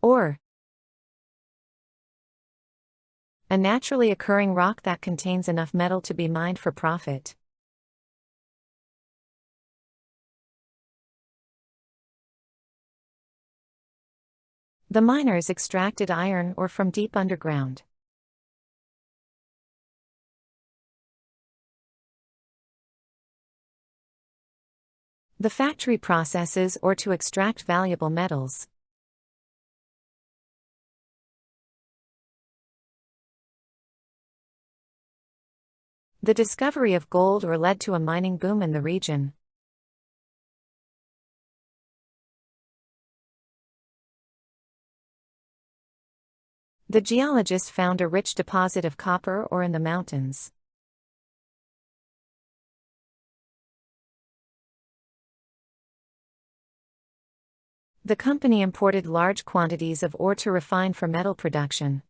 Ore. A naturally occurring rock that contains enough metal to be mined for profit. The miners extracted iron ore from deep underground. The factory processes ore to extract valuable metals. The discovery of gold ore led to a mining boom in the region. The geologist found a rich deposit of copper ore in the mountains. The company imported large quantities of ore to refine for metal production.